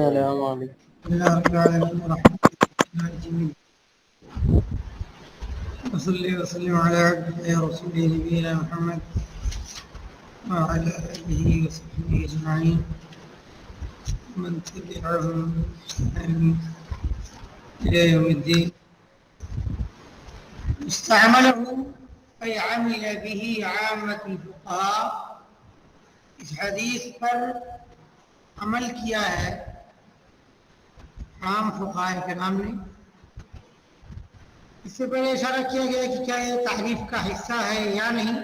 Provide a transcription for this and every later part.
السلام علیکم. اللہ رب العالمین ورحمۃ وصلی وسلم علی عبدہ رسول نبینا محمد وعلى آلہ وصحبہ اجمعین من تبعهم بإحسان إلى يوم الدين. استعمله أي عمل به عامة الفقهاء. اس حدیث پر عمل کیا ہے عام فقہاء کرام نے. اس سے پہلے اشارہ کیا گیا کہ کیا یہ تعریف کا حصہ ہے یا نہیں.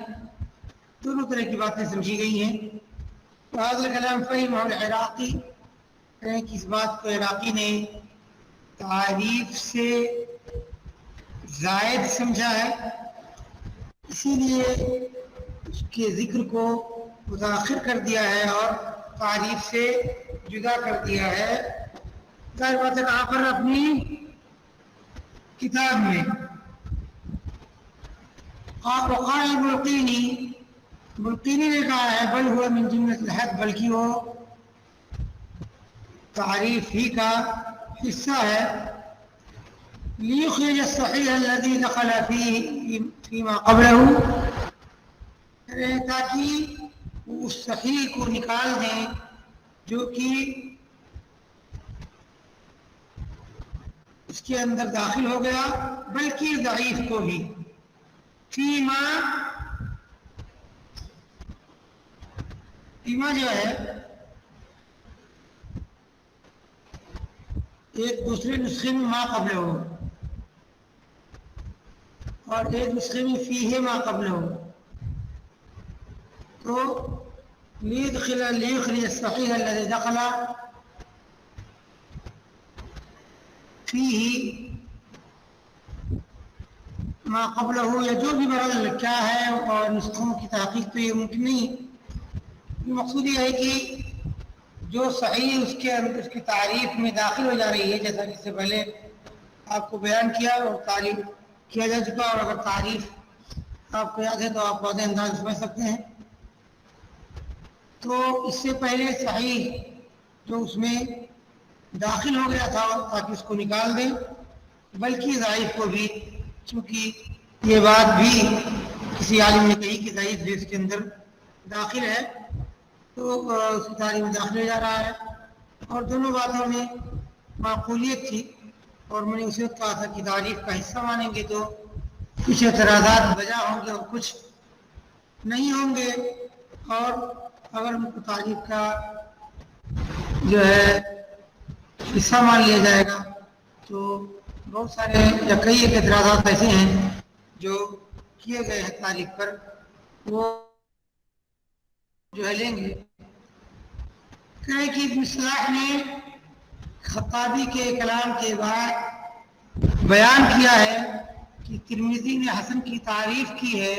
دونوں طرح کی باتیں سمجھی گئی ہیں. وهذا الكلام فهمه العراقی، کہ اس بات کو عراقی نے تعریف سے زائد سمجھا ہے، اسی لیے اس کے ذکر کو متاخر کر دیا ہے اور تعریف سے جدا کر دیا ہے. ظاہر بات ہے کہاں پر اپنی کتاب میں. اور وقال بلقینی نے کہا ہے بل ہوا من جملۃ الحد، بلکہ وہ تعریف ہی کا حصہ ہے. ليخرج الصحيح الذي دخل فيما قبله، تاکہ وہ اس صحیح کو نکال دیں جو کہ اس کے اندر داخل ہو گیا، بلکہ ضعیف کو بھی. فیما جو ہے ایک دوسرے نسخے میں ما قبل ہو اور ایک نسخے میں فیہ ما قبل ہو، تو لیخرج الصحیح الذی دخل فیہ ما قبل ہو، یا جو بھی برحال کیا ہے. اور نسخوں کی تحقیق تو یہ ممکن نہیں. مقصود یہ ہے کہ جو صحیح اس کے اندر اس کی تعریف میں داخل ہو جا رہی ہے، جیسا کہ اس سے پہلے آپ کو بیان کیا اور تعریف کیا جا چکا. اور اگر تعریف آپ کو یاد ہے تو آپ واضح انداز سمجھ سکتے ہیں. تو اس سے پہلے صحیح جو اس میں داخل ہو گیا تھا تاکہ اس کو نکال دیں، بلکہ ضعیف کو بھی، چونکہ یہ بات بھی کسی عالم نے کہی کہ ضعیف بھی اس کے اندر داخل ہے، تو اس کی تعریف میں داخل ہو جا رہا ہے. اور دونوں باتوں میں معقولیت تھی. اور میں نے اسی وقت کہا تھا کہ تعریف کا حصہ مانیں گے تو کچھ اعتراضات بجا ہوں گے اور کچھ نہیں ہوں گے. اور اگر ان کو تعریف کا جو ہے حصہ مان لیا جائے گا تو بہت سارے یا کئی ایک اعتراضات ایسے ہیں جو کیے گئے ہیں تعریف پر، وہ جو ہے لیں گے. کہ ابن صلاح نے خطابی کے کلام کے بعد بیان کیا ہے کہ ترمذی نے حسن کی تعریف کی ہے.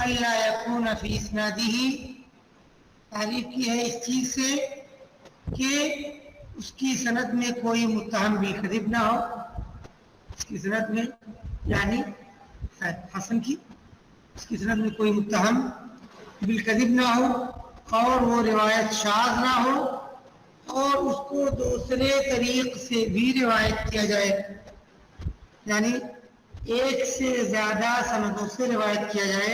اللہ یکون فی اسنادہ، تعریف کی ہے اس چیز سے کہ اس کی سند میں کوئی متہم بالکذب نہ ہو. اس کی سند میں یعنی حسن کی اس کی سند میں کوئی متہم بالکذب نہ ہو، اور وہ روایت شاذ نہ ہو، اور اس کو دوسرے طریق سے بھی روایت کیا جائے، یعنی ایک سے زیادہ سندوں سے روایت کیا جائے.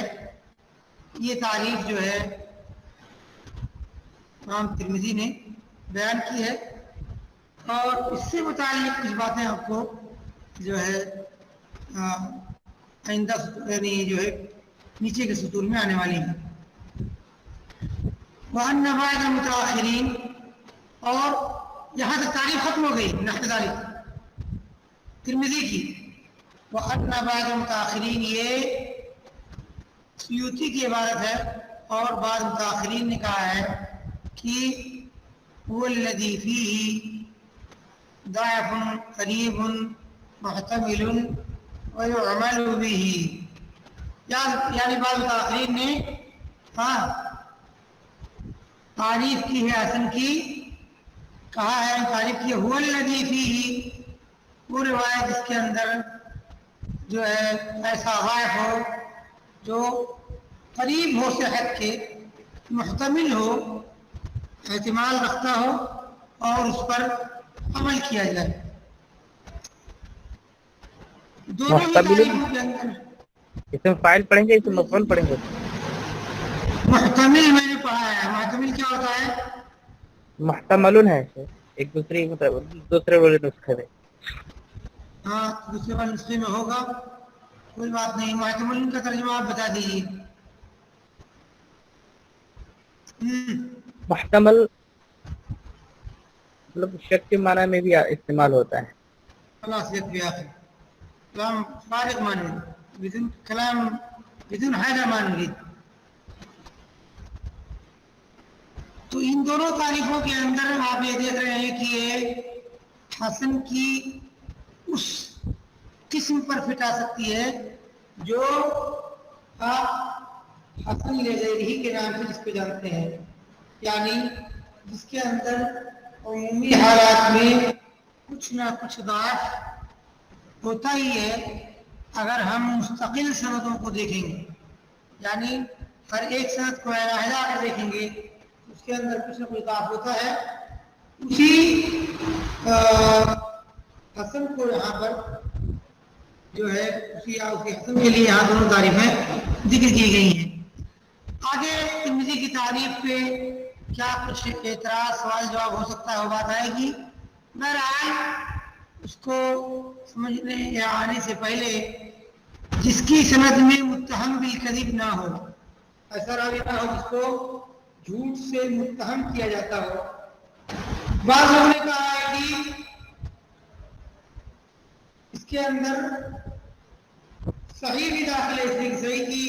یہ تعریف جو ہے امام ترمذی نے بیان کی ہے. اور اس سے متعلق کچھ باتیں آپ کو جو ہے آئندہ یعنی جو ہے نیچے کے سطور میں آنے والی ہیں. وَأَنَّ بَعْضَ الْمُتَأَخِّرِينَ، اور یہاں تک تعریف ختم ہو گئی نحتداری ترمذی کی. وَأَنَّ بَعْضَ الْمُتَأَخِّرِينَ یہ سیوطی کی عبارت ہے، اور بعض متأخرین نے کہا ہے کہ وَالَّذِي فِيهِ ضَعْفٌ قَرِيبٌ مُحْتَمِلٌ وَيُعْمَلُ بِهِ، یعنی بعض متأخرین نے تعریف کی ہے حسن کی، کہا ہے تعریف کی هو الذی فیہ، وہ روایت اس کے اندر جو ہے ایسا ضعف ہو جو قریب ہو صحت کے، محتمل ہو، احتمال رکھتا ہو، اور اس پر عمل کیا جائے. دونوں ہی تعریفوں کے اندر اس میں فائل پڑھیں گے، اس میں مفعول پڑھیں گے. محتمل میں نے پڑھا ہے. محتمل کیا ہوتا ہے؟ محتمل ہے ایک دوسرے والے نسخے میں. ہاں دوسرے والے نسخے میں ہوگا، کوئی بات نہیں. محتمل کا ترجمہ آپ بتا دیجیے. محتمل مطلب شک کے معنی میں بھی استعمال ہوتا ہے. خلاصیت بھی آخر کلام فارغ معنی بدون کلام بدون حاجہ معنی. تو ان دونوں تعریفوں کے اندر آپ یہ دیکھ رہے ہیں کہ یہ حسن کی اس قسم پر فٹ آ سکتی ہے جو آپ حسن لغیرہ کے نام سے جس کو جانتے ہیں، یعنی جس کے اندر عمومی حالات میں کچھ نہ کچھ ضعف ہوتا ہی ہے. اگر ہم مستقل سندوں کو دیکھیں گے، یعنی ہر ایک سند کو علیحدہ کر دیکھیں گے، اس کے اندر کچھ نہ کچھ ضعف ہوتا ہے. اسی حسن کو یہاں پر جو ہے اسی حسن کے لیے یہاں دونوں تعریفیں ذکر کی گئی ہیں. آگے ترمذی کی تعریف پہ کیا کچھ اعتراض سوال جواب ہو سکتا ہے، وہ بات آئے گی. بہرحال اس کو سمجھنے یا آنے سے پہلے جس کی سند میں متہم بالکذب نہ ہو، ایسا راوی نہ ہو جس کو جھوٹ سے متہم کیا جاتا ہو. بعض لوگوں نے کہا ہے کہ اس کے اندر صحیح بھی داخل ہے، اس لیے صحیح کی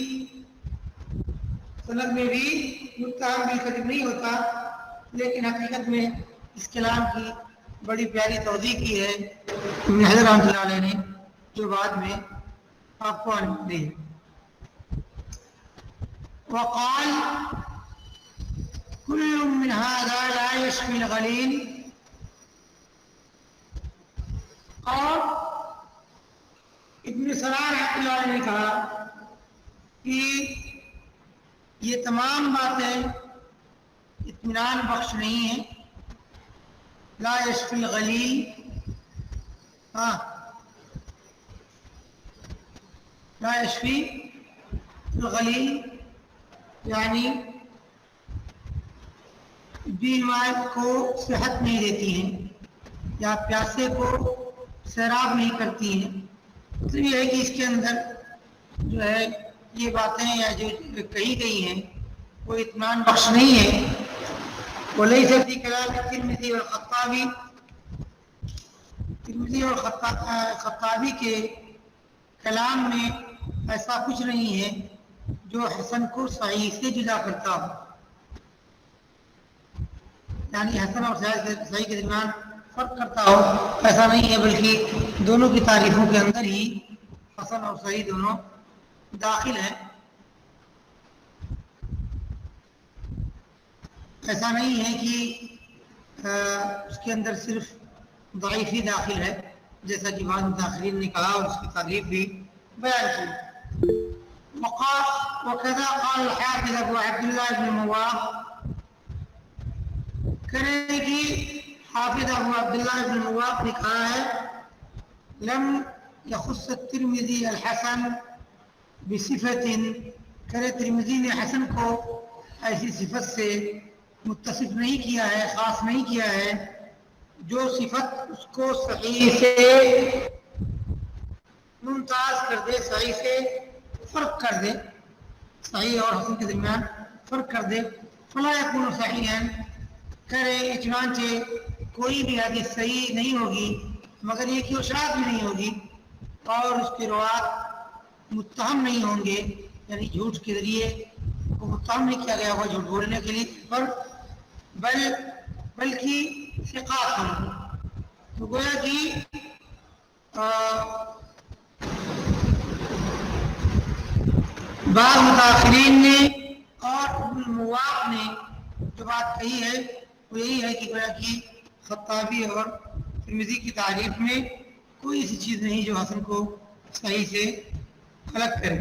سند میں بھی متہم بالکذب نہیں ہوتا. لیکن حقیقت میں اس کلام کی بڑی پیاری توضیح کی ہے ابن حجر رحمۃ اللہ علیہ نے، جو بعد میں آپ کو دی. وقال كل من هذا لا يشفي الغليل. اور ابن صلاح رحمۃ اللہ علیہ نے کہا کہ یہ تمام باتیں اطمینان بخش نہیں ہیں. لا یشفی الغلیل، لا یشفی الغلیل یعنی بیمار کو صحت نہیں دیتی ہیں یا پیاسے کو سیراب نہیں کرتی ہیں. مطلب یہ ہے کہ اس کے اندر جو ہے یہ باتیں یا جو کہی گئی ہیں وہ اطمینان بخش نہیں ہے. وليس في كلام الترمذي والخطابي، ترمذی اور خطابی کے کلام میں ایسا کچھ نہیں ہے جو حسن کو صحیح سے جدا کرتا ہو. یعنی حسن اور صحیح کے درمیان فرق کرتا ہو، ایسا نہیں ہے، بلکہ دونوں کی تعریفوں کے اندر ہی حسن اور صحیح دونوں داخل ہیں. ایسا نہیں ہے کہ اس کے اندر صرف ضعیف ہی داخل ہے، جیسا کہ بعض متاخرین نے کہا اور اس کی تعریف بھی بیان کی. وكذا قال الحافظ ابو عبد الله بن مواق، کہنے کی حافظ ابو عبداللہ ابن مواق نے کہا ہے لم يخص الترمذي الحسن بصفة، کہنے ترمذی نے حسن کو ایسی صفت سے متصف نہیں کیا ہے، خاص نہیں کیا ہے جو صفت اس کو صحیح سے ممتاز کر دے، صحیح سے فرق کر دے، صحیح اور حسن کے درمیان فرق کر دے. فلا يكون صحیحا، کرے چنانچہ کوئی بھی حدیث صحیح نہیں ہوگی مگر یہ کہ وہ شاذ بھی نہیں ہوگی اور اس کے روات متہم نہیں ہوں گے، یعنی جھوٹ کے ذریعے کو متہم نہیں کیا گیا ہوگا جھوٹ بولنے کے لیے، بلکہ ثقات ہوں. تو گویا کہ بعض متاخرین نے اور ابن مواق نے جو بات کہی ہے وہ یہی ہے کہ گویا کہ خطابی اور ترمذی کی تعریف میں کوئی ایسی چیز نہیں جو حسن کو صحیح سے الگ کرے.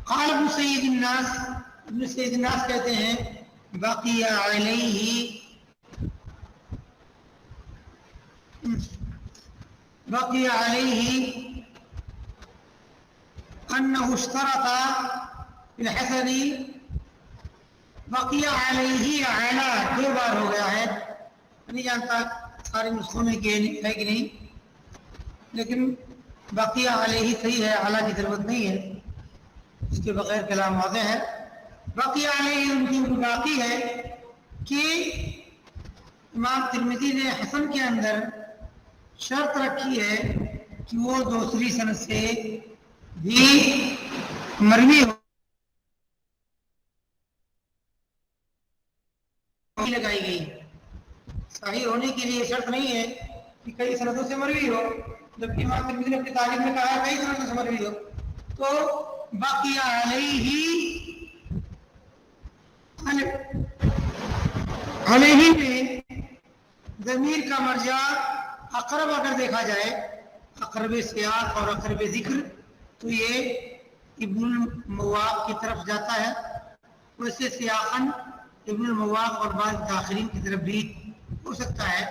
قال ابن سید الناس کہتے ہیں بقی علیہ انه اشترط بالحسن. بقی علیہ اعلیٰ 2 بار ہو گیا ہے, نہیں جانتا سارے نسخوں میں کہ ہے کہ نہیں, لیکن بقی علیہ صحیح ہے, اعلیٰ کی ضرورت نہیں ہے, اس کے بغیر کلام واضح ہے. بقی علیہ ان کی باقی ہے کہ امام ترمذی نے حسن کے اندر شرط رکھی ہے کہ وہ دوسری سند سے بھی مروی ہو لگائی گئی. صحیح ہونے کے لیے شرط نہیں ہے کہ کئی سندوں سے مروی ہو, جبکہ امام ترمذی نے اپنی تعریف میں کہا ہے کئی سندوں سے مروی ہو. تو باقی علیہ میں ضمیر کا مرجع اقرب اگر دیکھا جائے, اقرب سیاق اور اقرب ذکر, تو یہ ابن المواق کی طرف جاتا ہے. ویسے سیاقاً ابن المواق اور بعض تاخرین کی طرف بھی ہو سکتا ہے.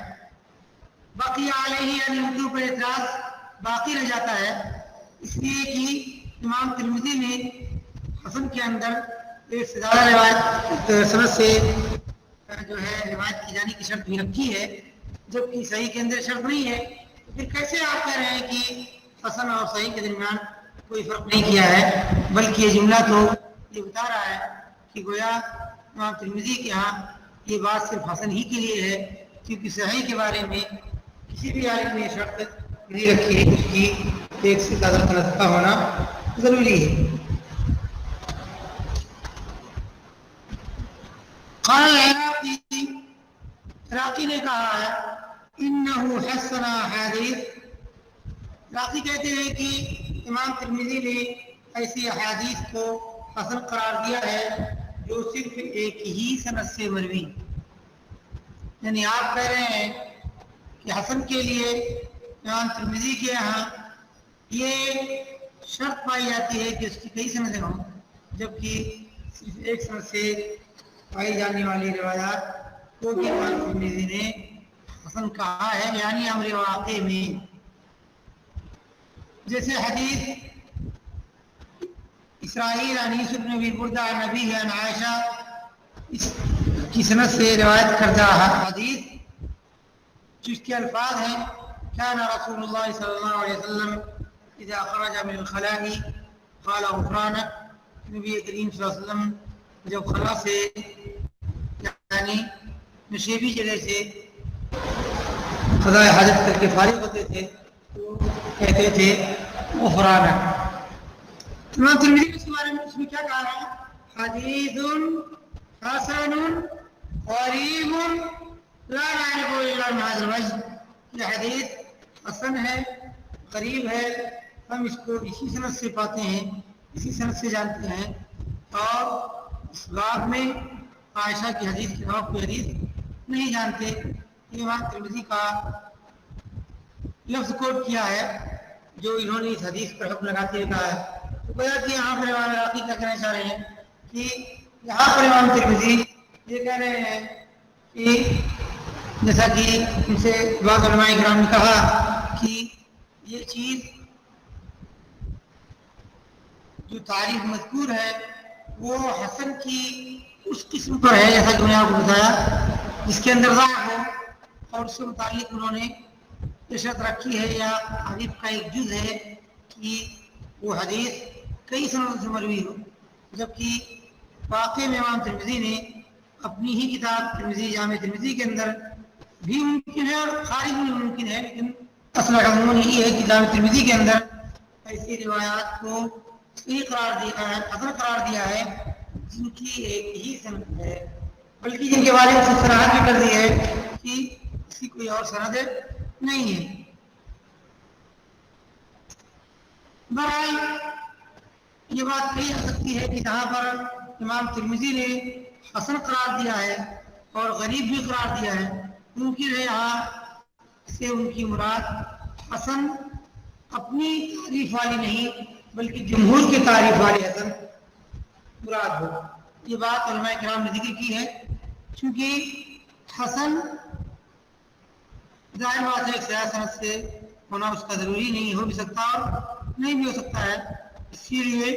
باقی علیہ یعنی ان کے اوپر اعتراض باقی رہ جاتا ہے, اس لیے کہ امام ترمذی نے حسن کے اندر ایک سے زیادہ روایت سند سے جو ہے روایت کی جانے کی شرط بھی رکھی ہے, جبکہ صحیح کے اندر شرط نہیں ہے. تو پھر کیسے آپ کہہ رہے ہیں کہ حسن اور صحیح کے درمیان کوئی فرق نہیں کیا ہے, بلکہ یہ جملہ تو یہ بتا رہا ہے کہ گویا امام ترمذی کے ہاں یہ بات صرف حسن ہی کے لیے ہے, کیونکہ صحیح کے بارے میں کسی بھی عالم نے شرط نہیں رکھی ہے, اس کی ایک سے زیادہ سند کا ہونا ضروری ہے. قال عراقی نے کہا ہے انہو حسن احادیث. عراقی کہتے ہیں کہ امام ترمذی نے ایسی احادیث کو حسن قرار دیا ہے جو صرف ایک ہی سند سے مروی. یعنی آپ کہہ رہے ہیں کہ حسن کے لیے امام ترمذی کے یہاں یہ شرط پائی جاتی ہے کہ اس کی کئی سندیں ہوں, جبکہ صرف ایک سند سے پائی جانے والی روایات کو بھی امام ترمذی نے حسن کہا ہے, یعنی امر واقع میں. جیسے حدیث اسرائیل عن یوسف بن ابی بردہ عن ابیہ عن عائشہ, اس کی سند سے روایت کردہ حدیث جس کے الفاظ ہیں كان رسول اللہ صلی اللہ علیہ وسلم اذا خرج من الخلاء قال غفرانک. نبی کریم صلی اللہ علیہ وسلم جب خلا سے یعنی نشیبی جگہ سے قضاء حاجت کر کے فارغ ہوتے تھے تو کہتے تھے غفرانک. امام ترمذی نے اس کے بارے میں اس میں کیا کہا ہے؟ حدیث حسن غریب لا نعرف الا من هذا الوجه. یہ حدیث حسن ہے, غریب ہے, ہم اس کو اسی سند سے پاتے ہیں, اسی سند سے جانتے ہیں, اور اس باب میں عائشہ کی حدیث کے علاوہ کوئی حدیث نہیں جانتے. یہ امام ترمذی کا لفظ کوٹ کیا ہے جو انہوں نے اس حدیث پر حکم لگاتے ہوئے کہا ہے. تو گویا کہ یہاں پر امام عراقی کیا کہنا چاہ رہے ہیں کہ یہاں پر امام ترمذی یہ کہہ رہے ہیں کہ جیسا کہ ان سے بعض علماء کرام نے کہا کہ یہ چیز جو تعریف مذکور ہے وہ حسن کی اس قسم پر ہے, جیسا کہ میں نے آپ کو بتایا, جس کے اندر ضعف ہو, اور اس سے متعلق انہوں نے یہ شرط رکھی ہے یا حدیث کا ایک جز ہے کہ وہ حدیث کئی سندوں سے مروی ہو. جبکہ واقع میں امام ترمذی نے اپنی ہی کتاب ترمذی جامع ترمذی کے اندر بھی ممکن ہے اور خارج میں ممکن ہے, لیکن اصل عموماً یہی ہے کہ جامع ترمذی کے اندر ایسی روایات کو صحیح قرار دیا ہے, حسن قرار دیا ہے جن کی ایک ہی سند ہے, بلکہ جن کے بارے میں صراحت بھی کر دی ہے کہ اس کی کوئی اور سند نہیں ہے. بہرحال یہ بات کہی جا سکتی ہے کہ جہاں پر امام ترمذی نے حسن قرار دیا ہے اور غریب بھی قرار دیا ہے, ممکن ہے یہاں سے ان کی مراد حسن اپنی تعریف والی نہیں بلکہ جمہور کی تعریف والی حسن مراد ہو. یہ بات علماء کرام نے ذکر کی ہے، چونکہ حسن ظاہر بات ہے ایک صحیح سند سے ہونا اس کا ضروری نہیں، ہو بھی سکتا اور نہیں بھی ہو سکتا ہے. اسی لیے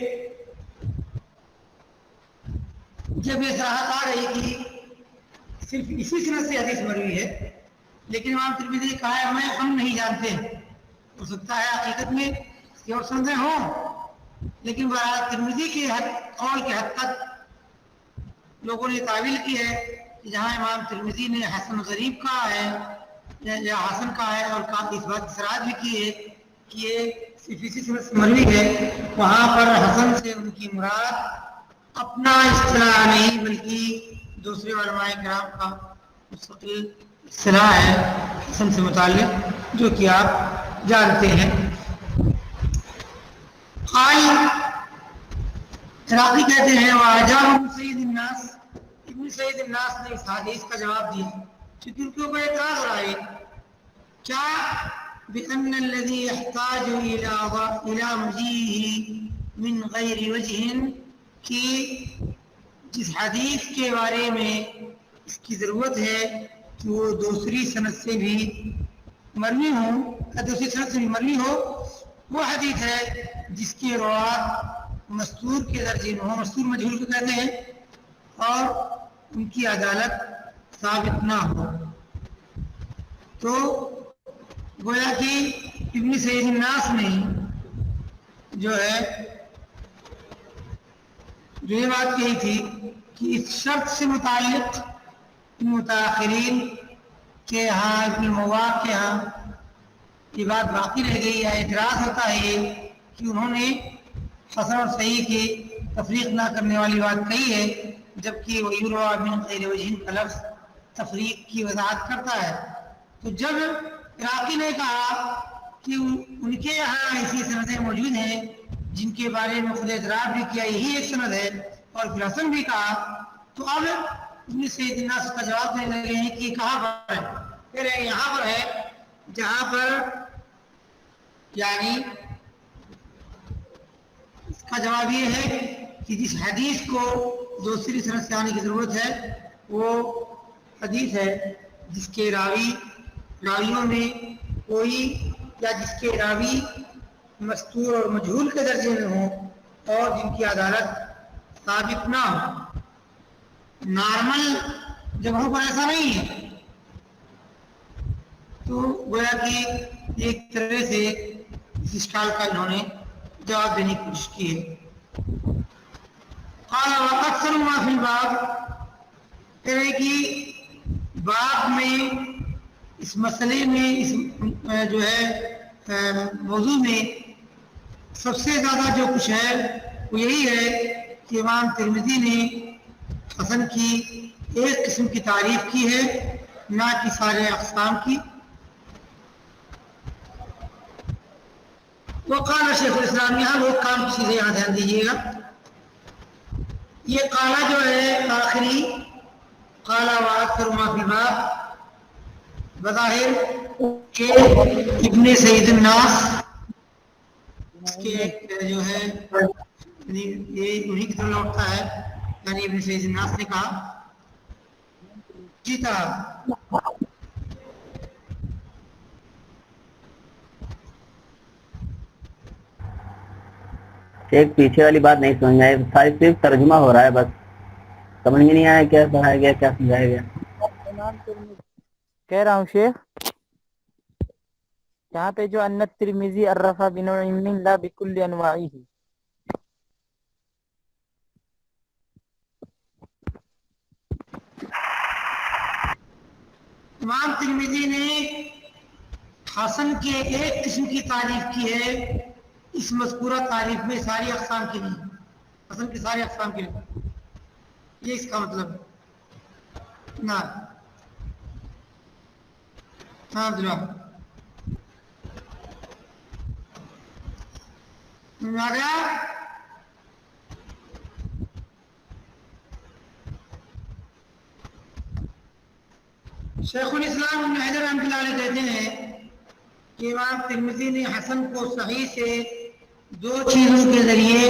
جب یہ صراحت آ رہی کہ صرف اسی سند سے حدیث مروی ہے، لیکن امام ترمذی نے کہا ہے ہم نہیں جانتے، ہو سکتا ہے حقیقت میں یہ اور سندیں ہوں، لیکن بہرحال ترمذی کے قول کے حد تک لوگوں نے تعویل کی ہے کہ جہاں امام ترمذی نے حسن غریب کہا ہے یا حسن کہا ہے اور اس بات کی صراحت بھی کی ہے کہ یہ صرف اسی سند سے مروی ہے، وہاں پر حسن سے ان کی مراد اپنا اصطلاح نہیں بلکہ دوسرے علماء کرام کا مستقل اصطلاح ہے حسن سے متعلق، جو کہ آپ جانتے ہیں. قال عراقی کہتے ہیں وَعَجَابَ ابن سید الناس، ابن سید الناس نے اس حدیث کا جواب دیا چونکہ ان کے اوپر اعتراض ہو رہا ہے کیا بأن الذي يحتاج إلى مجيئه من غير وجه، کہ جس حدیث کے بارے میں اس کی ضرورت ہے کہ وہ دوسری سند سے بھی مروی ہو، دوسری سند سے بھی مروی ہو، وہ حدیث ہے جس کی روایت مستور کے درجے میں ہو، مستور مجہول کو کہتے ہیں، اور ان کی عدالت ثابت نہ ہو. تو گویا کہ ابن سعید الناس نے جو ہے جو یہ بات کہی تھی کہ اس شرط سے متعلق متاخرین کے ہاں ابن المبارک کے ہاں یہ بات باقی رہ گئی یا اعتراض ہوتا ہے یہ کہ انہوں نے حسن اور صحیح کی تفریق نہ کرنے والی بات کہی ہے، جبکہ وَيُرْوَى مِنْ غَيْرِ وَجْهٍ کا لفظ تفریق کی وضاحت کرتا ہے. تو جب عراقی نے کہا کہ ان کے یہاں ایسی سندیں موجود ہیں جن کے بارے میں خود اعتراف بھی کیا یہی ایک سند ہے اور پھر حسن بھی کہا، تو اب ابن سعید الناس کا جواب دینے لگے ہیں کہ یہ کہاں پر ہے؟ پھر یہاں پر ہے جہاں پر یعنی اس کا جواب یہ ہے کہ جس حدیث کو دوسری سند سے آنے کی ضرورت ہے وہ حدیث ہے جس کے راویوں میں کوئی یا جس کے راوی مستور اور مجہول کے درجے میں ہوں اور جن کی عدالت ثابت نہ ہو. نارمل جگہوں پر ایسا نہیں ہے. تو گویا کہ ایک طرح سے اس اشکال کا انہوں نے جواب دینے کی کوشش کی ہے. قال وَأَكْثَرُ مَا فِي الْبَابِ، کہہ رہے کہ باب میں اس مسئلے میں اس جو ہے موضوع میں سب سے زیادہ جو کچھ ہے وہ یہی ہے کہ امام ترمذی نے حسن کی ایک قسم کی تعریف کی ہے، نہ کہ سارے اقسام کی. وقال شیخ الاسلام، یہاں وہ کام کی چیزیں یہاں دھیان دیجیے گا. یہ قالا جو ہے آخری قالا وَأَكْثَرُ مَا فِي الْبَابِ بظاہر کہ ابن سعید الناس اس کے ایک جو ہے یہ انہی کی طرح لوٹتا ہے، یعنی ابن سعید الناس نے کہا جیتا. ایک پیچھے والی بات نہیں سمجھ آئی، ساری صرف ترجمہ ہو رہا ہے، بس سمجھ میں نہیں آیا کیا پڑھایا گیا کیا سمجھایا گیا. کہہ رہا ہوں شیخ یہاں پہ جو ان الترمذی عرف بنوع من لا بكل انواعه، امام ترمذی نے حسن کے ایک قسم کی تعریف کی ہے اس مذکورہ تعریف میں ساری اقسام کے لیے، حسن کی ساری اقسام کے لیے، یہ اس کا مطلب نہ. ہاں جناب آ گیا. شیخ الاسلام ابن حجر رحمۃ اللہ علیہ کہتے ہیں کہ امام ترمذی نے حسن کو صحیح سے دو چیزوں کے ذریعے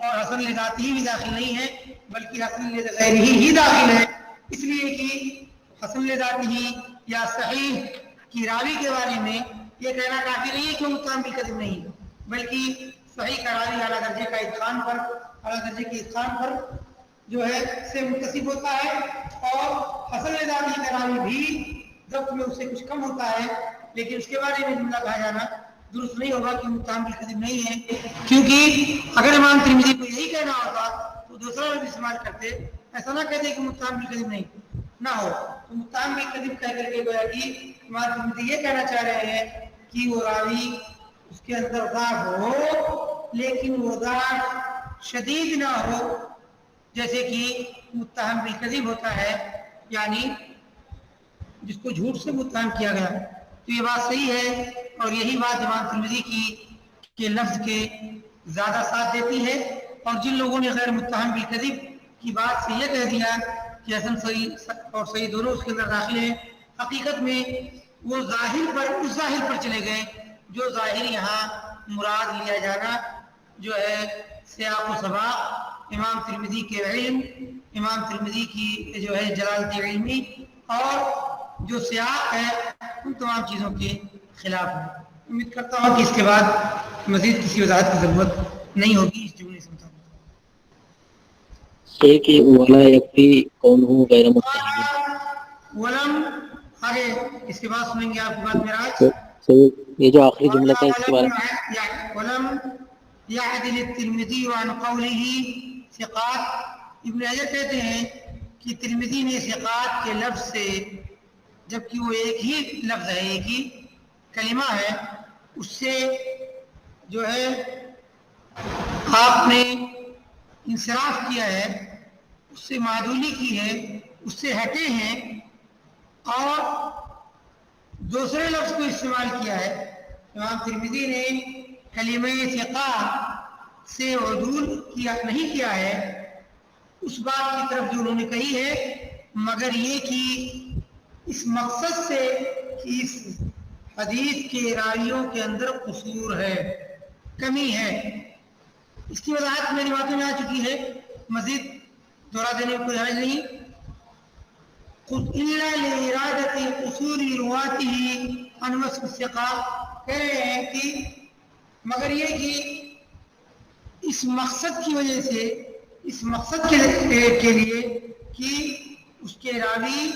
اور حسن لذاتی بھی داخل نہیں ہے بلکہ حسن لغیرہ ہی داخل ہے، اس لیے کہ حسن لذاتی یا صحیح کی راوی کے بارے میں یہ کہنا کافی نہیں ہے کہ وہ متهم بالکذب نہیں ہے، بلکہ صحیح کا راوی اعلیٰ درجے کا اتقان پر، اعلیٰ درجے کے اتقان پر جو ہے سے منتسب ہوتا ہے، اور حسن لذاتی کا راوی بھی ضبط میں اس سے کچھ کم ہوتا ہے، لیکن اس کے بارے میں جملہ کہا جانا درست نہیں ہوگا کہ متهم بالکذب نہیں ہے، کیونکہ اگر امام ترمذی کو یہی کہنا ہوتا تو دوسرا لفظ استعمال کرتے، ایسا نہ کہتے کہ متهم بالکذب نہیں نہ ہو، تو متهم بالکذب کہہ کر کے گویا کہ امام ترمذی یہ کہنا چاہ رہے ہیں کہ وہ راوی اس کے اندر ضعف ہو لیکن وہ ضعف شدید نہ ہو، جیسے کہ متهم بالکذب ہوتا ہے یعنی جس کو جھوٹ سے متهم کیا گیا، تو یہ بات صحیح ہے، اور یہی بات امام ترمذی کے لفظ کے زیادہ ساتھ دیتی ہے، اور جن لوگوں نے غیر متهم بالکذب کی بات سے یہ کہہ دیا کہ حسن صحیح اور صحیح دونوں اس کے اندر داخل ہیں، حقیقت میں وہ ظاہر پر اس ظاہر پر چلے گئے جو ظاہر یہاں مراد لیا جانا جو ہے سیاق و سباق، امام ترمذی کے علم، امام ترمذی کی جو ہے جلالت علمی اور جو سیاق ہے ان تمام چیزوں کے خلاف ہے۔ امید کرتا ہوں کہ اس کے بعد مزید کسی وضاحت کی ضرورت نہیں ہوگی اس جملے سے متعلق۔ ایک ہی ولا یکفی کونہ غیر متهم، ولم آگے اس کے بعد سنیں گے آپ کی بات میراج، تو یہ جو آخری جملہ تھا اس کے بارے میں ولم يعدل الترمذي عن قوله ثقات، ابن حجر کہتے ہیں کہ ترمذی نے ثقات کے لفظ سے، جبکہ وہ ایک ہی لفظ ہے، ایک ہی کلمہ ہے، اس سے جو ہے آپ نے انصراف کیا ہے، اس سے معدولی کی ہے، اس سے ہٹے ہیں اور دوسرے لفظ کو استعمال کیا ہے۔ امام ترمذی نے کلمہ ثقہ سے عدول نہیں کیا ہے اس بات کی طرف جو انہوں نے کہی ہے، مگر یہ کہ اس مقصد سے کہ اس حدیث کے راویوں کے اندر قصور ہے، کمی ہے۔ اس کی وضاحت میری باتوں میں آ چکی ہے، مزید دوہرا دینے کو کوئی حرج نہیں۔ الا لارادۃ قصور رواته عن وصف الثقہ، کہہ رہے ہیں کہ مگر یہ کہ اس مقصد کی وجہ سے، اس مقصد کے لیے کہ اس کے راوی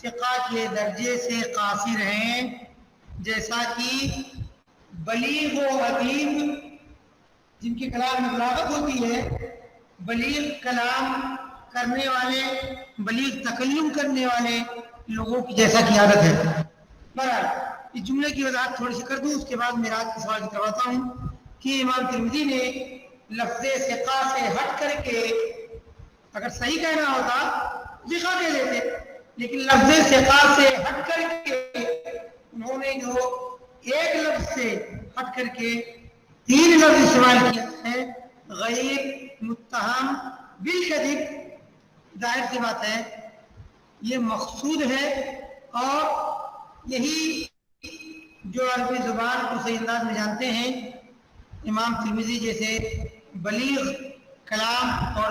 ثقہ کے درجے سے قاصر ہیں، جیسا کہ بلیغ و حدیث جن کے کلام میں بلاغت ہوتی ہے، بلیغ کلام کرنے والے، بلیغ تکلم کرنے والے لوگوں کی جیسا کی عادت ہے۔ بہرحال اس جملے کی وضاحت تھوڑی سی کر دوں، اس کے بعد میرا آج کا سوال کرواتا ہوں کہ امام ترمذی نے لفظ ثقہ سے ہٹ کر کے، اگر صحیح کہنا ہوتا ثقہ کہہ دیتے، لیکن لفظ ثقہ سے ہٹ کر کے انہوں نے جو ایک لفظ سے ہٹ کر کے تین لفظ استعمال کیا ہے، غیر متهم بالکذب، ظاہر سی بات ہے یہ مقصود ہے، اور یہی جو عربی زبان کو صحیح انداز میں جانتے ہیں، امام ترمذی جیسے بلیغ کلام اور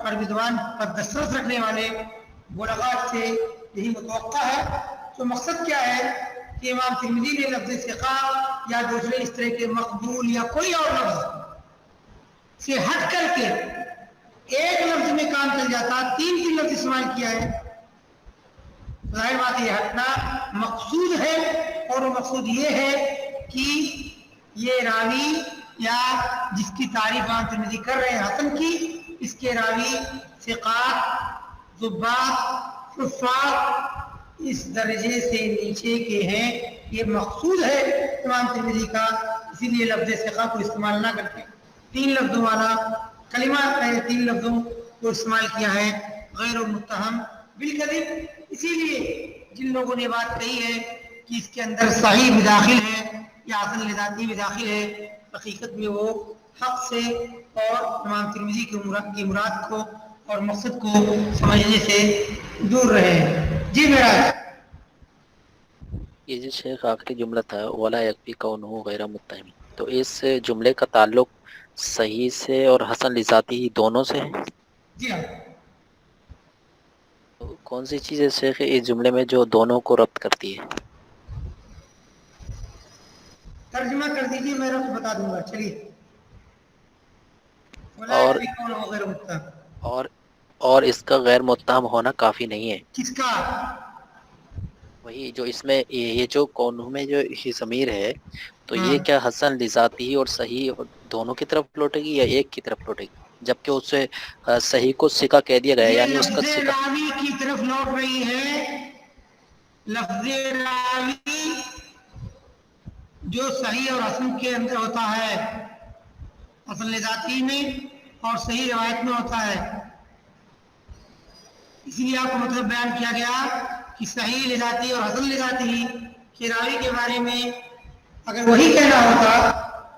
عربی زبان پر دسترس رکھنے والے بلغاء سے یہی متوقع ہے۔ تو مقصد کیا ہے کہ امام ترمذی نے لفظ ثقہ یا دوسرے اس طرح کے مقبول یا کوئی اور لفظ سے ہٹ کر کے ایک لفظ میں کام چل جاتا، تین لفظ استعمال کیا ہے، ظاہر بات یہ ہٹنا مقصود ہے، اور وہ مقصود یہ ہے کہ یہ راوی یا جس کی تعریف امام ترمذی کر رہے ہیں حسن کی، اس کے راوی ثقات، ضباط، حفاظ اس درجے سے نیچے کے ہیں، یہ مقصود ہے امام ترمذی کا، اسی لیے لفظ ثقہ کو استعمال نہ کرتے، تین لفظوں والا کلمہ ہے، تین لفظوں کو استعمال کیا ہے، غیر متهم بالکذب۔ اسی لیے جن لوگوں نے بات کہی ہے کہ اس کے اندر صحیح بھی داخل ہے یا حسن لذاتی بھی داخل ہے، حقیقت میں وہ حق سے اور امام ترمذی کی مراد کو اور مقصد کو سمجھنے سے دور رہے ہیں۔ جی میراج، یہ جو شیخ آخری جملہ تھا ولا یکفی کونہ غیر متهم، تو اس جملے کا تعلق صحیح سے اور حسن لذاتی دونوں سے ہے؟ جی ہاں. تو کون سی چیز ہے شیخ اس جملے میں جو دونوں کو ربط کرتی ہے؟ ترجمہ کر دیجیے، میں ربط بتا دوں گا. چلیے. اور غیر متهم. اور اس کا غیر متہم ہونا کافی نہیں ہے. کس کا؟ وہی جو اس میں یہ جو کونوں میں جو یہ ضمیر ہے تو ہاں. یہ کیا حسن لذاتی اور صحیح دونوں کی طرف لوٹے گی یا ایک کی طرف لوٹے گی؟ جبکہ اس سے صحیح کو سکا کہہ دیا گیا ہے، یہ یعنی اس کا لفظ سکا. راوی کی طرف لوٹ رہی ہے. لفظ راوی جو صحیح اور حسن کے اندر ہوتا ہے، حسن لذاتی میں اور صحیح روایت میں ہوتا ہے. اس لیے آپ کو مطلب بیان کیا گیا کہ صحیح لذاتی اور حسن لذاتی کے راوی کے بارے میں اگر وہی کہنا ہوتا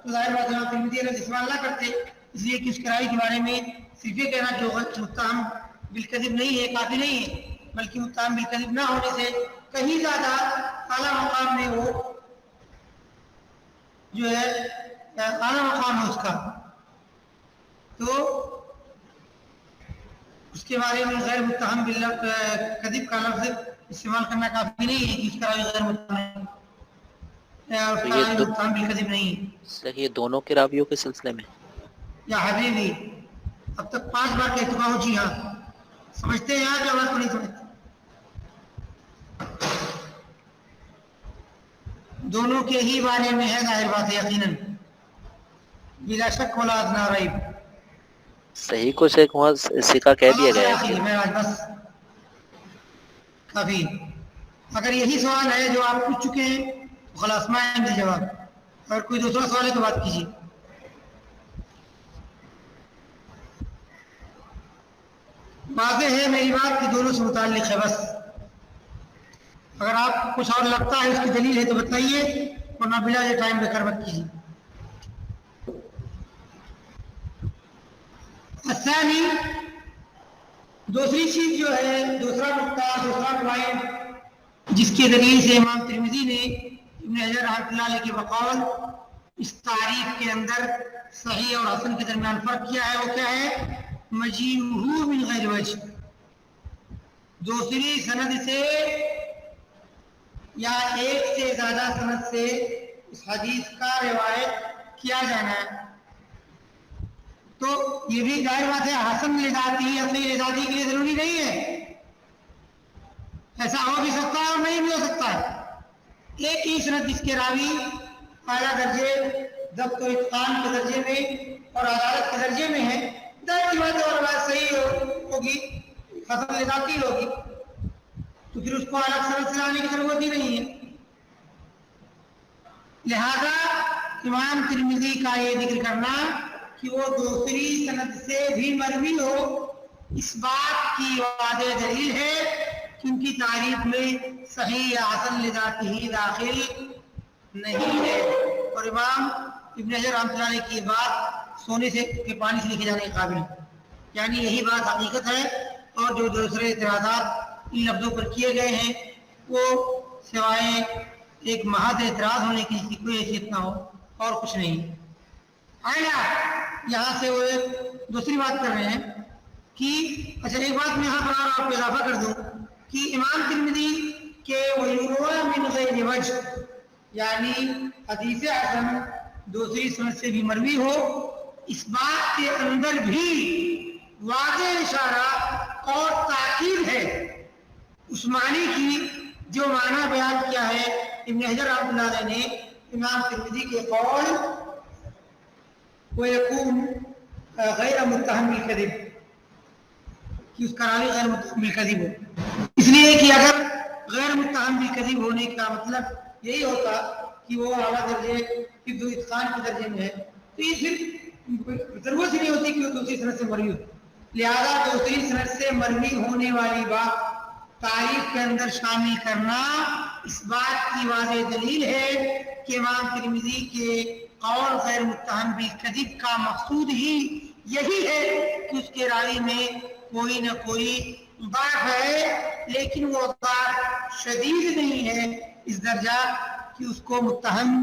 تو ظاہر بات ہے ترمذی علیہ استعمال نہ کرتے. اس لیے کہ اس کے راوی کے بارے میں صرف یہ کہنا کہ وہ متہم بالکذب نہیں ہے کافی نہیں ہے، بلکہ متہم بالکذب نہ ہونے سے کہیں زیادہ اعلیٰ مقام میں وہ جو ہے اعلیٰ مقام ہے اس کا. تو اس کے بارے میں غیر متہم بالکذب کا لفظ استعمال کرنا کافی نہیں ہے کہ اس کا راوی غیر متہم ہے اور اس تو کا یہ راوی متہم بالکذب نہیں ہے. صحیح دونوں کے راویوں کے سلسلے میں یا حبیبی اب تک 5 بار کہہ چکا ہوں. جی ہاں. سمجھتے ہیں آپ یا بات کو نہیں سمجھتے؟ دونوں کے ہی بارے میں ہے ظاہر بات ہے یقیناً بلا شک ولا ادنی ریب. صحیح کو شیخ وہاں سکا کہہ دیا خلاص گیا ہے آخری کہ میں آج بس کافی. اگر یہی سوال ہے جو آپ پوچھ چکے ہیں تو خلاص میں آئیں گے جواب. اگر کوئی دوسرا سوال ہے تو بات کیجیے. واضح ہے میری بات کہ دونوں سے متعلق ہے بس. اگر آپ کو کچھ اور لگتا ہے اس کی دلیل ہے تو بتائیے، ورنہ بلا یہ ٹائم بے کر مت کیجیے. الثانی دوسری چیز جو ہے، دوسرا نقطہ، دوسرا پوائنٹ جس کے دلیل سے امام ترمذی نے ابن حجر رحمۃ اللہ علیہ کے بقول اس تعریف کے اندر صحیح اور حسن کے درمیان فرق کیا ہے، وہ کیا ہے؟ مجیءہ من غیر وجہ، دوسری سند سے یا ایک سے زیادہ سند سے اس حدیث کا روایت کیا جانا ہے. تو یہ بھی ظاہر بات ہے حسن لذاتی یا صحیح لذاتی کے لیے ضروری نہیں ہے. ایسا ہو بھی سکتا ہے اور نہیں بھی ہو سکتا ہے. ایک ہی سند جس کے راوی اعلیٰ درجے ضبط و اتقان کے درجے میں اور عدالت کے درجے میں ہے، ظاہر سی بات ہے اور روایت صحیح ہوگی، حسن لذاتی ہوگی، تو پھر اس کو الگ سند سے لانے کی ضرورت ہی نہیں ہے. لہذا امام ترمذی کا یہ ذکر کرنا کہ وہ دوسری سند سے بھی مروی ہو، اس بات کی واضح دلیل ہے کہ ان کی تعریف میں صحیح یا حسن لذاتی ہی داخل نہیں ہے. اور امام ابن حجر رحمۃ اللہ علیہ کی بات سونے سے کے پانی سے لکھے جانے کے قابل ہے، یعنی یہی بات حقیقت ہے. اور جو دوسرے اعتراضات ان لفظوں پر کیے گئے ہیں وہ سوائے ایک محض اعتراض ہونے کی جس کی کوئی حیثیت نہ ہو اور کچھ نہیں. یہاں سے وہ ایک دوسری بات کر رہے ہیں کہ اچھا ایک بات میں یہاں پر اور آپ کو اضافہ کر دوں کہ امام ترمذی کے وَيُرْوَى مِنْ غَيْرِ وَجْهٍ یعنی حدیث حسن دوسری سند سے بھی مروی ہو، اس بات کے اندر بھی واضح اشارہ اور تاکید ہے اس معنی کی جو معنی بیان کیا ہے ابن حجر رحمۃ اللہ علیہ نے امام ترمذی کے قول وَيَكُونُ غَيْرَ مُتَّهَمْ بِالْكَذِبِ کہ اس کا راوی غیر متہم بالکذب ہو. اس لیے کہ اگر غیر متہم بالکذب ہونے کا مطلب یہی ہوتا کہ وہ اعلیٰ درجے حفظ و اتقان کے درجے میں ہے تو یہ صرف ضرورت ہی نہیں ہوتی کہ وہ دوسری سند سے مروی ہو. لہذا دوسری سند سے مروی ہونے والی بات تعریف کے اندر شامل کرنا اس بات کی واضح دلیل ہے کہ امام ترمذی کے قول غیر متہم بالکذب کا مقصود ہی یہی ہے کہ اس کے راوی میں کوئی نہ کوئی ضعف ہے، لیکن وہ ضعف شدید نہیں ہے اس درجہ کہ اس کو متہم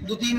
2-3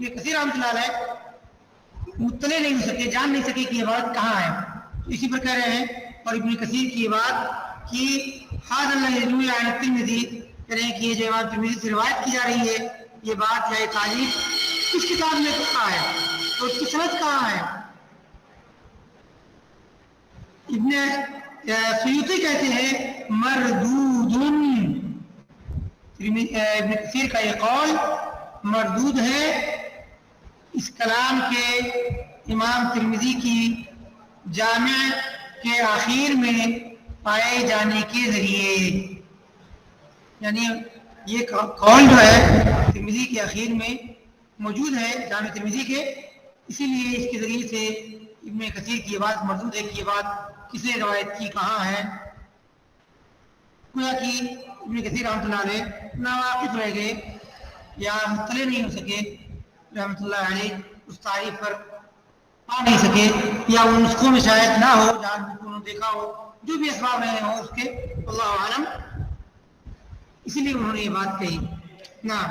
یہ کثیر رحمۃ اللہ علیہ مطلع نہیں ہو سکے، جان نہیں سکے کہ یہ بات کہاں ہے. اسی پر کہہ رہے ہیں اور ابن کثیر کی یہ بات کہ حاضر اللہ یروی عن الترمذی، کہہ رہے ہیں کہ یہ جو امام ترمذی سے روایت کی جا رہی ہے یہ بات یا یہ تعریف اس کتاب میں کہاں ہے اور اس کی سند کہاں ہے. ابن سیوطی کہتے ہیں مردود، ابن کثیر کا یہ قول مردود ہے اس کلام کے امام ترمذی کی جامع کے آخر میں پائے جانے کے ذریعے. یعنی یہ قول جو ہے ترمذی کے آخر میں موجود ہے جامع ترمذی کے، اسی لیے اس کے ذریعے سے ابن کثیر کی یہ بات مردود ہے کہ یہ بات کس نے روایت کی، کہاں ہے. گویا کہ ابن کثیر رحمۃ اللہ علیہ ناواقف رہ گئے یا مطلع نہیں ہو سکے رحمۃ اللہ علیہ، اس تعریف پر آ نہیں سکے یا ان نسخوں میں شاید نہ ہو جہاں انہوں نے دیکھا ہو، جو بھی اسباب رہے ہوں اس کے، اللہ عالم. اسی لیے انہوں نے یہ بات کہی. نا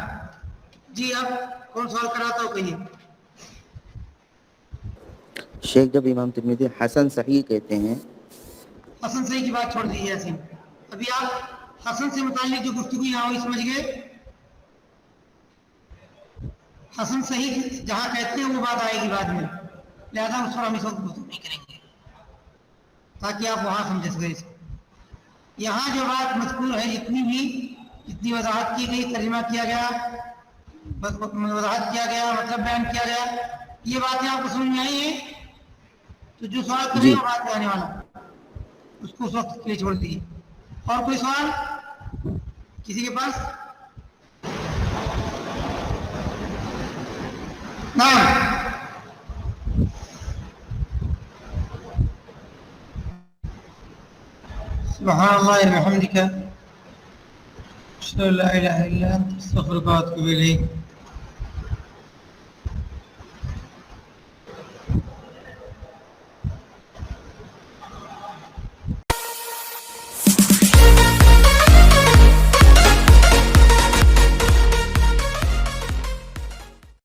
جی اب کون سوال کراتا ہو کہیے. شیخ جب امام ترمذی حسن صحیح کہتے ہیں، حسن صحیح کی بات چھوڑ دیجیے یاسین. ابھی آپ حسن سے متعلق جو گفتگو یہاں ہوئی سمجھ گئے. حسن صحیح جہاں کہتے ہیں وہ بات آئے گی بعد میں، لہذا اس پر ہم اس وقت گفتگو نہیں کریں گے تاکہ آپ وہاں سمجھ سکیں. یہاں جو بات مذکور ہے جتنی وضاحت کی گئی، ترجمہ کیا گیا، وضاحت کیا گیا، مطلب بیان کیا گیا، یہ باتیں آپ کو سمجھ میں آئی ہیں. تو جو سوال کرے وہ بات آنے والا اس کو اس وقت کے لیے چھوڑ دیجیے. اور کوئی سوال کسی کے پاس؟ نعم. سبحان اللہ وبحمدہ، اشہد ان لا الہ الا انت، استغفرک و اتوب الیک.